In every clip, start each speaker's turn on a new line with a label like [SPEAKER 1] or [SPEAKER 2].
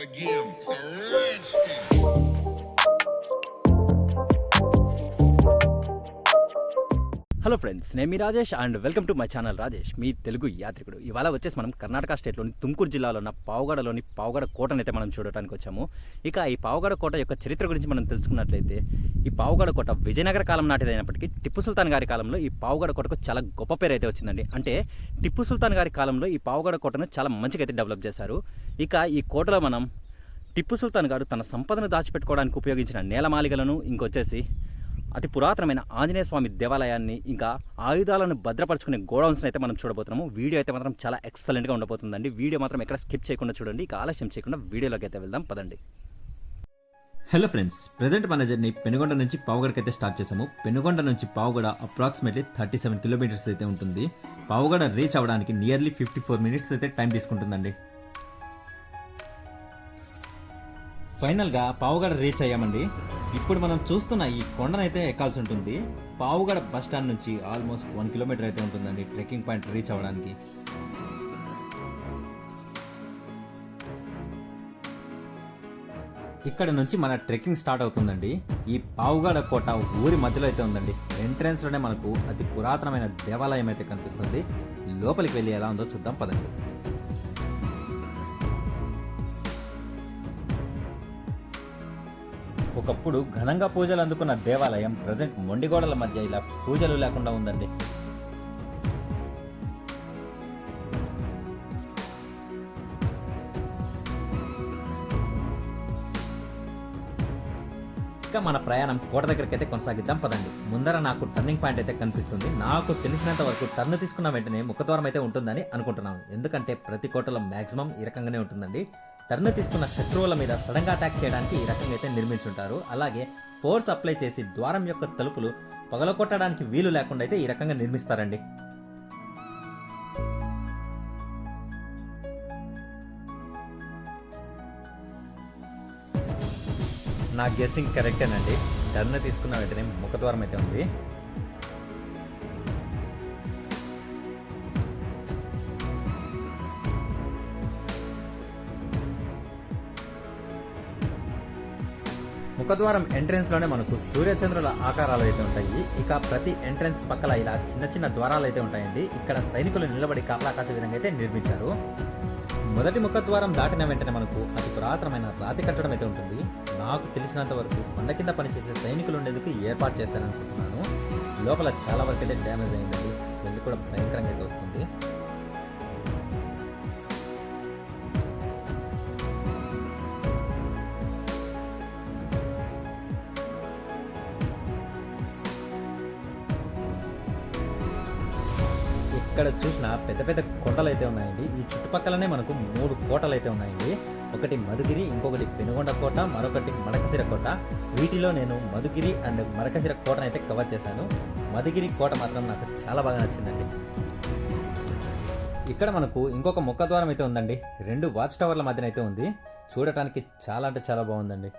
[SPEAKER 1] the game. It's a rich thing.
[SPEAKER 2] Hello friends, నేను మీ Rajesh and welcome to my channel Rajesh, మీ తెలుగు యాత్రికుడు. ఇవాళ వచ్చేసి మనం కర్ణాటక స్టేట్లోని తుమ్కూరు జిల్లాలో ఉన్న పావుగడలోని పావుగడ కోటనైతే మనం చూడటానికి వచ్చాము. ఇక ఈ పావుగడ కోట యొక్క చరిత్ర గురించి మనం తెలుసుకున్నట్లయితే, ఈ పావుగడ కోట విజయనగర కాలం నాటిదైనప్పటికీ టిప్పు సుల్తాన్ గారి కాలంలో ఈ పావుగడ కోటకు చాలా గొప్ప పేరు అయితే వచ్చిందండి. అంటే టిప్పు సుల్తాన్ గారి కాలంలో ఈ పావుగడ కోటను చాలా మంచిగా అయితే డెవలప్ చేశారు. ఇక ఈ కోటలో మనం టిప్పు సుల్తాన్ గారు తన సంపదను దాచిపెట్టుకోవడానికి ఉపయోగించిన నేలమాలిగలను, ఇంకొచ్చేసి అతి పురాతనమైన ఆంజనేయ స్వామి దేవాలయాన్ని, ఇంకా ఆయుధాలను భద్రపరుచుకునే గోడౌన్స్ని అయితే మనం చూడబోతున్నాము. వీడియో అయితే మాత్రం చాలా ఎక్సలెంట్గా ఉండబోతుందండి. వీడియో మాత్రం ఎక్కడ స్కిప్ చేయకుండా చూడండి. ఇక ఆలస్యం చేయకుండా వీడియోలోకి అయితే వెళ్దాం, పదండి.
[SPEAKER 3] హలో ఫ్రెండ్స్, ప్రజెంట్ మన జర్నీ పెనుగొండ నుంచి పావుగడకి అయితే స్టార్ట్ చేసాము. పెనుగొండ నుంచి పావుగడ అప్రాక్సిమేట్లీ 37 కిలోమీటర్స్ అయితే ఉంటుంది. పావుగడ రీచ్ అవ్వడానికి నియర్లీ 54 మినిట్స్ అయితే టైం తీసుకుంటుందండి. ఫైనల్గా పావుగడ రీచ్ అయ్యామండి. ఇప్పుడు మనం చూస్తున్న ఈ కొండనైతే ఎక్కాల్సి ఉంటుంది. పావుగడ బస్ స్టాండ్ నుంచి ఆల్మోస్ట్ 1 కిలోమీటర్ అయితే ఉంటుందండి ట్రెక్కింగ్ పాయింట్ రీచ్ అవ్వడానికి. ఇక్కడ నుంచి మన ట్రెక్కింగ్ స్టార్ట్ అవుతుందండి. ఈ పావుగడ కోట ఊరి మధ్యలో అయితే ఉందండి. ఎంట్రన్స్ లోనే మనకు అతి పురాతనమైన దేవాలయం అయితే కనిపిస్తుంది. లోపలికి వెళ్ళి ఎలా ఉందో చూద్దాం, పదండి. ఒకప్పుడు ఘనంగా పూజలు అందుకున్న దేవాలయం ప్రజెంట్ మొండిగోడల మధ్య ఇలా పూజలు లేకుండా ఉందండి. ఇక మన ప్రయాణం కోట దగ్గరికి అయితే కొనసాగిద్దాం, పదండి. ముందర నాకు టర్నింగ్ పాయింట్ అయితే కనిపిస్తుంది. నాకు తెలిసినంత వరకు టర్న్ తీసుకున్న వెంటనే ముఖద్వారం అయితే ఉంటుందని అనుకుంటున్నాను. ఎందుకంటే ప్రతి కోటలో మాక్సిమం ఈ రకంగానే ఉంటుందండి. టర్న్ తీసుకున్న శత్రువుల మీద సడన్ గా అటాక్ చేయడానికి ఈ రకంగా అయితే నిర్మించుంటారు. అలాగే ఫోర్స్ అప్లై చేసి ద్వారం యొక్క తలుపులు పగలకొట్టడానికి వీలు లేకుండా అయితే ఈ రకంగా నిర్మిస్తారండి. నా గెస్సింగ్ కరెక్టేనండి. టర్న్ తీసుకున్న వెంటనే ముఖద్వారం అయితే ఉంది. ముఖద్వారం ఎంట్రెన్స్ లోనే మనకు సూర్యచంద్రుల ఆకారాలు అయితే ఉంటాయి. ఇక ప్రతి ఎంట్రెన్స్ పక్కల ఇలా చిన్న చిన్న ద్వారాలు అయితే ఉంటాయండి. ఇక్కడ సైనికులు నిలబడి కాపలా కాసే విధంగా అయితే నిర్మించారు. మొదటి ముఖద్వారం దాటిన వెంటనే మనకు అతి పురాతనమైన రాతి కట్టడం అయితే ఉంటుంది. నాకు తెలిసినంత వరకు కొండ కింద పనిచేసే సైనికులు ఉండేందుకు ఏర్పాటు చేశారనుకుంటున్నాను. లోపల చాలా వరకు అయితే డ్యామేజ్ అయిందండి. స్మెల్ కూడా భయంకరంగా అయితే వస్తుంది. ఇక్కడ చూసిన పెద్ద పెద్ద కొండలు అయితే ఉన్నాయండి. ఈ చుట్టుపక్కలనే మనకు 3 కోటలు అయితే ఉన్నాయండి. ఒకటి మధుగిరి, ఇంకొకటి పెనుగొండ కోట, మరొకటి మడకశిర కోట. వీటిలో నేను మధుగిరి అండ్ మడకశిర కోటను అయితే కవర్ చేశాను. మధుగిరి కోట మాత్రం నాకు చాలా బాగా నచ్చిందండి. ఇక్కడ మనకు ఇంకొక ముఖద్వారం అయితే ఉందండి. 2 వాచ్ టవర్ల మధ్యన అయితే ఉంది. చూడటానికి చాలా అంటే చాలా బాగుందండి.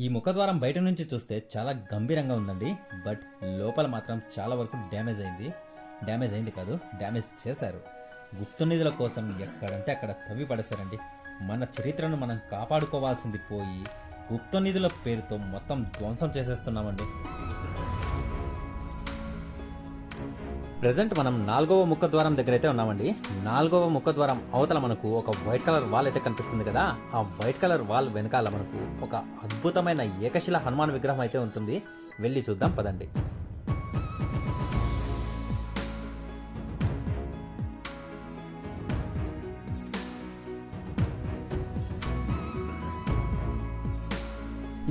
[SPEAKER 3] ఈ ముఖద్వారం బయట నుంచి చూస్తే చాలా గంభీరంగా ఉందండి. బట్ లోపల మాత్రం చాలా వరకు డ్యామేజ్ అయింది కాదు, డ్యామేజ్ చేశారు. గుప్త నిధుల కోసం ఎక్కడంటే అక్కడ తవ్వి పడేశారండి. మన చరిత్రను మనం కాపాడుకోవాల్సింది పోయి గుప్త నిధుల పేరుతో మొత్తం ధ్వంసం చేసేస్తున్నామండి. ప్రెజెంట్ మనం 4వ ముఖద్వారం దగ్గర అయితే ఉన్నామండి. 4వ ముఖద్వారం అవతల మనకు ఒక వైట్ కలర్ వాల్ అయితే కనిపిస్తుంది కదా. ఆ వైట్ కలర్ వాల్ వెనకాల మనకు ఒక అద్భుతమైన ఏకశిల హనుమాన్ విగ్రహం అయితే ఉంటుంది. వెళ్ళి చూద్దాం, పదండి.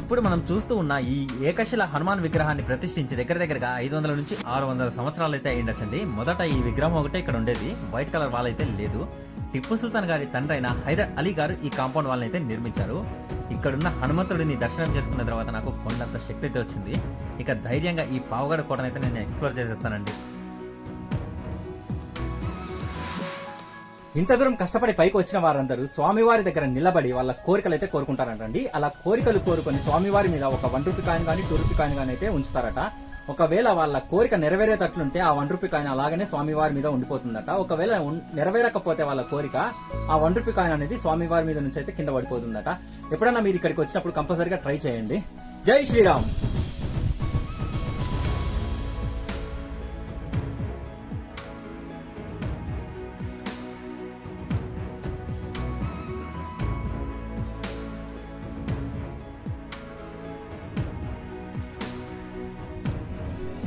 [SPEAKER 3] ఇప్పుడు మనం చూస్తూ ఉన్న ఈ ఏకశిల హనుమాన్ విగ్రహాన్ని ప్రతిష్ఠించి దగ్గరగా 500 నుంచి 600 సంవత్సరాలు అయితే అయ్యిండొచ్చండి. మొదట ఈ విగ్రహం ఒకటే ఇక్కడ ఉండేది. వైట్ కలర్ వాల్ అయితే లేదు. టిప్పు సుల్తాన్ గారి తండ్రి అయిన హైదర్ అలీ గారు ఈ కాంపౌండ్ వాల్ని అయితే నిర్మించారు. ఇక్కడున్న హనుమంతుడిని దర్శనం చేసుకున్న తర్వాత నాకు కొండంత శక్తి అయితే వచ్చింది. ఇక ధైర్యంగా ఈ పావుగడ కోటనైతే నేను ఎక్స్ప్లోర్ చేసేస్తానండి. ఇంత దూరం కష్టపడి పైకి వచ్చిన వారందరూ స్వామివారి దగ్గర నిలబడి వాళ్ళ కోరికలు అయితే కోరుకుంటారంటండి. అలా కోరికలు కోరుకొని స్వామివారి మీద ఒక 1 రూపీ కాయిన్ కానీ 2 రూపీ కాయిన్ కానీ అయితే ఉంచుతారట. ఒకవేళ వాళ్ళ కోరిక నెరవేరేటట్లుంటే ఆ 1 రూపీ కాయిన్ అలాగనే స్వామివారి మీద ఉండిపోతుందట. ఒకవేళ నెరవేరకపోతే వాళ్ళ కోరిక ఆ 1 రూపీ కాయిన్ అనేది స్వామివారి మీద నుంచి అయితే కింద పడిపోతుందట. ఎప్పుడైనా మీరు ఇక్కడికి వచ్చినప్పుడు కంపల్సరీగా ట్రై చేయండి. జై శ్రీరామ్.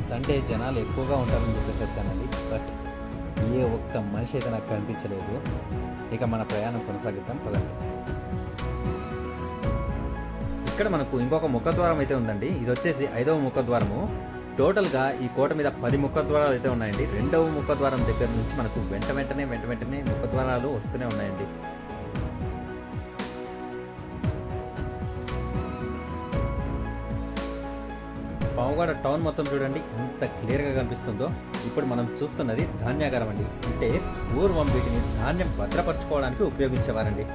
[SPEAKER 2] సండే జనాలు ఎక్కువగా ఉంటారని చెప్పేసి వచ్చానండి, బట్ ఏ ఒక్క మనిషి అయితే నాకు కనిపించలేదు. ఇక మన ప్రయాణం కొనసాగిద్దాం పదండి. ఇక్కడ మనకు ఇంకొక ముఖద్వారం అయితే ఉందండి. ఇది వచ్చేసి 5వ ముఖద్వారము. టోటల్గా ఈ కోట మీద 10 ముఖద్వారాలు అయితే ఉన్నాయండి. 2వ ముఖద్వారం దగ్గర నుంచి మనకు వెంట వెంటనే ముఖద్వారాలు వస్తూనే ఉన్నాయండి. పావుగడ టౌన్ మొత్తం చూడండి ఎంత క్లియర్గా కనిపిస్తుందో. ఇప్పుడు మనం చూస్తున్నది ధాన్యాగారం అండి. అంటే పూర్వం వీటిని ధాన్యం భద్రపరచుకోవడానికి ఉపయోగించేవారండి.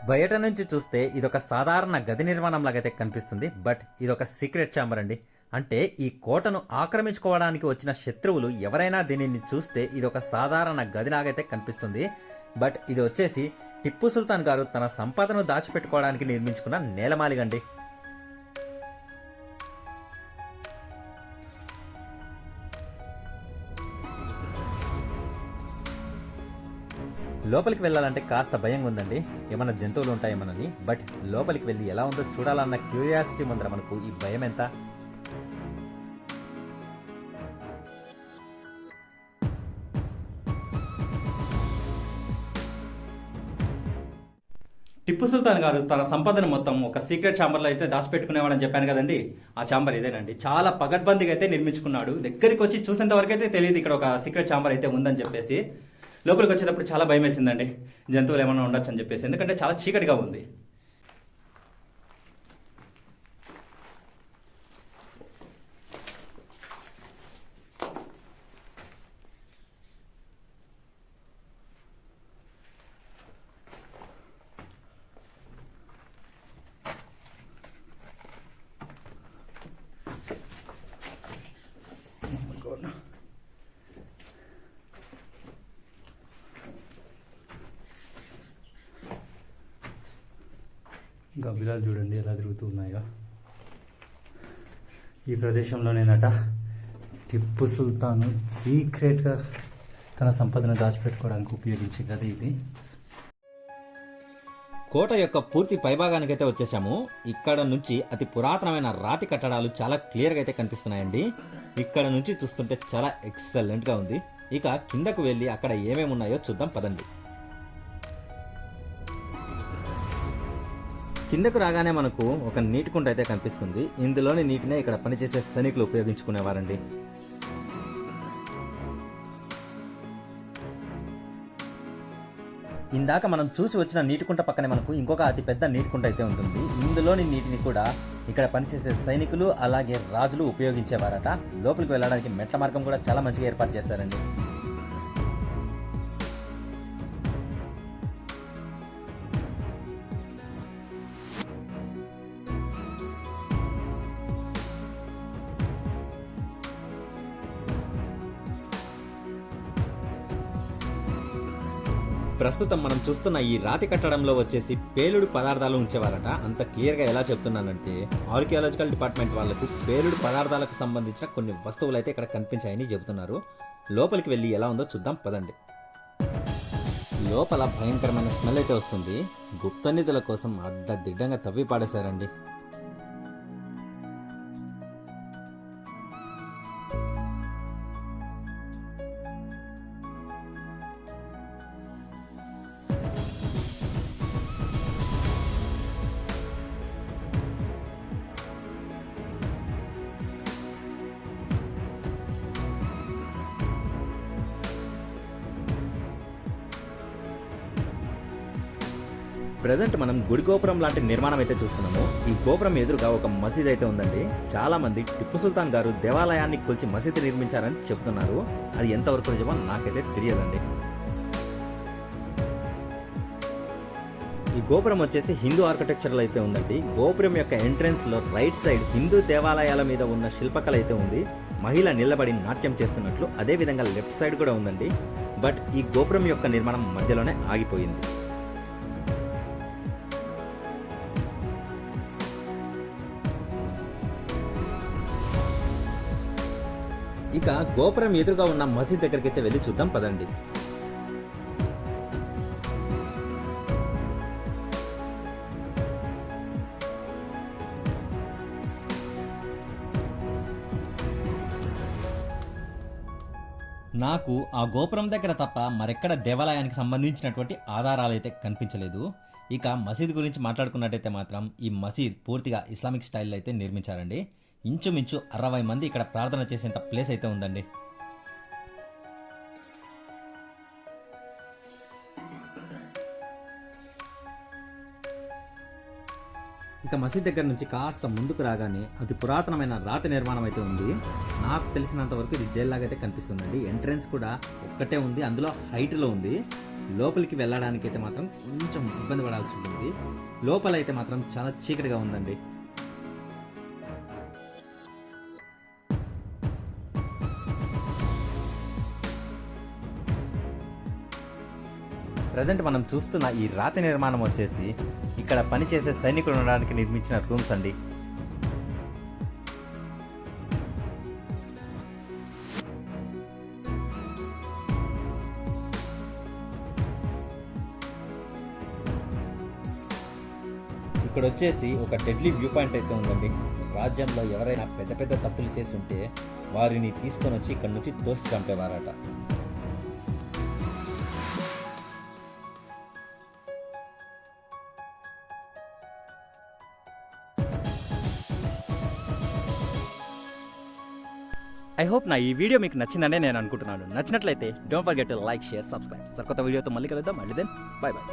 [SPEAKER 2] బయట నుంచి చూస్తే ఇదొక సాధారణ గది నిర్మాణం లాగైతే కనిపిస్తుంది, బట్ ఇదొక సీక్రెట్ ఛాంబర్ అండి. అంటే ఈ కోటను ఆక్రమించుకోవడానికి వచ్చిన శత్రువులు ఎవరైనా దీనిని చూస్తే ఇదొక సాధారణ గదిలాగైతే కనిపిస్తుంది, బట్ ఇది వచ్చేసి టిప్పు సుల్తాన్ గారు తన సంపదను దాచిపెట్టుకోవడానికి నిర్మించుకున్న నేలమాలిగండి. లోపలికి వెళ్ళాలంటే కాస్త భయంగా ఉందండి, ఏమన్నా జంతువులు ఉంటాయేమోనని. బట్ లోపలికి వెళ్ళి ఎలా ఉందో చూడాలన్న క్యూరియాసిటీ ముందర మనకు ఈ భయం ఎంత.
[SPEAKER 3] టిప్పు సుల్తాన్ గారు తన సంపదను మొత్తం ఒక సీక్రెట్ ఛాంబర్లో అయితే దాచిపెట్టుకునేవాడని చెప్పాను కదండి. ఆ ఛాంబర్ ఇదేనండి. చాలా పగడ్బందీగా అయితే నిర్మించుకున్నాడు. దగ్గరికి వచ్చి చూసేంత వరకు అయితే తెలియదు ఇక్కడ ఒక సీక్రెట్ ఛాంబర్ అయితే ఉందని చెప్పేసి. లోపలికి వచ్చేటప్పుడు చాలా భయం వేసిందండి, జంతువులు ఏమైనా ఉండొచ్చు అని చెప్పేసి, ఎందుకంటే చాలా చీకటిగా ఉంది.
[SPEAKER 2] గబ్బిలాలు చూడండి ఎలా తిరుగుతూ ఉన్నాయో. ఈ ప్రదేశంలోనేనట టిప్పు సుల్తాన్ సీక్రెట్గా తన సంపదను దాచిపెట్టుకోవడానికి ఉపయోగించే గది ఇది.
[SPEAKER 3] కోట యొక్క పూర్తి పైభాగానికైతే వచ్చేసాము. ఇక్కడ నుంచి అతి పురాతనమైన రాతి కట్టడాలు చాలా క్లియర్గా అయితే కనిపిస్తున్నాయండి. ఇక్కడ నుంచి చూస్తుంటే చాలా ఎక్సలెంట్గా ఉంది. ఇక కిందకు వెళ్ళి అక్కడ ఏమేమి ఉన్నాయో చూద్దాం పదండి. కిందకు రాగానే మనకు ఒక నీటి కుంట అయితే కనిపిస్తుంది. ఇందులోని నీటినే ఇక్కడ పనిచేసే సైనికులు ఉపయోగించుకునేవారండి. ఇందాక మనం చూసి వచ్చిన నీటి కుంట పక్కనే మనకు ఇంకొక అతి పెద్ద నీటి కుంట అయితే ఉంటుంది. ఇందులోని నీటిని కూడా ఇక్కడ పనిచేసే సైనికులు అలాగే రాజులు ఉపయోగించేవారట. లోపలికి వెళ్ళడానికి మెట్ల మార్గం కూడా చాలా మంచిగా ఏర్పాటు చేశారండి. ప్రస్తుతం మనం చూస్తున్న ఈ రాతి కట్టడంలో వచ్చేసి పేలుడు పదార్థాలు ఉంచేవారట. అంత క్లియర్గా ఎలా చెప్తున్నానంటే ఆర్కియాలజికల్ డిపార్ట్మెంట్ వాళ్ళకు పేలుడు పదార్థాలకు సంబంధించిన కొన్ని వస్తువులు అయితే ఇక్కడ కనిపించాయని చెబుతున్నారు. లోపలికి వెళ్ళి ఎలా ఉందో చూద్దాం పదండి. లోపల భయంకరమైన స్మెల్ అయితే వస్తుంది. గుప్త నిధుల కోసం అడ్డదిడ్డంగా తవ్వి పాడేశారండి.
[SPEAKER 2] ప్రజెంట్ మనం గుడి గోపురం లాంటి నిర్మాణం అయితే చూస్తున్నాము. ఈ గోపురం ఎదురుగా ఒక మసీద్ అయితే ఉందండి. చాలా మంది టిప్పు సుల్తాన్ గారు దేవాలయాన్ని కూల్చి మసీదు నిర్మించారని చెప్తున్నారు. అది ఎంతవరకు నిజమో నాకైతే తెలియదండి. ఈ గోపురం వచ్చేసి హిందూ ఆర్కిటెక్చర్లో అయితే ఉందండి. గోపురం యొక్క ఎంట్రన్స్ లో రైట్ సైడ్ హిందూ దేవాలయాల మీద ఉన్న శిల్పకళ అయితే ఉంది. మహిళ నిలబడి నాట్యం చేస్తున్నట్లు. అదే విధంగా లెఫ్ట్ సైడ్ కూడా ఉందండి. బట్ ఈ గోపురం యొక్క నిర్మాణం మధ్యలోనే ఆగిపోయింది. ఇక గోపురం ఎదురుగా ఉన్న మసీద్ దగ్గరికి అయితే వెళ్ళి చూద్దాం పదండి. నాకు ఆ గోపురం దగ్గర తప్ప మరెక్కడ దేవాలయానికి సంబంధించినటువంటి ఆధారాలు అయితే కనిపించలేదు. ఇక మసీద్ గురించి మాట్లాడుకున్నట్టయితే మాత్రం ఈ మసీద్ పూర్తిగా ఇస్లామిక్ స్టైల్లో అయితే నిర్మించారండి. ఇంచుమించు 60 మంది ఇక్కడ ప్రార్థన చేసేంత ప్లేస్ అయితే ఉందండి. ఇక మసీద్ దగ్గర నుంచి కాస్త ముందుకు రాగానే అతి పురాతనమైన రాతి నిర్మాణం అయితే ఉంది. నాకు తెలిసినంత వరకు ఇది జైల్ లాగా అయితే కనిపిస్తుందండి. ఎంట్రన్స్ కూడా ఒక్కటే ఉంది, అందులో హైట్లో ఉంది. లోపలికి వెళ్ళడానికి అయితే మాత్రం కొంచెం ఇబ్బంది పడాల్సి ఉంటుంది. లోపల అయితే మాత్రం చాలా చీకటిగా ఉందండి. ప్రజెంట్ మనం చూస్తున్న ఈ రాతి నిర్మాణం వచ్చేసి ఇక్కడ పనిచేసే సైనికులు ఉండడానికి నిర్మించిన రూమ్స్ అండి. ఇక్కడ వచ్చేసి ఒక డెడ్లీ వ్యూ పాయింట్ అయితే ఉందండి. రాజ్యంలో ఎవరైనా పెద్ద పెద్ద తప్పులు చేసి ఉంటే వారిని తీసుకొని వచ్చి ఇక్కడ నుంచి తోసి చంపేవారట. ఐ హోప్ నా ఈ వీడియో మీకు నచ్చిందనే నేను అనుకుంటున్నాను. నచ్చినట్లయితే don't forget to like, share, subscribe. సరికొత్త వీడియోతో మళ్ళీ కలుద్దాం. మళ్ళీ దెన్ బై బై.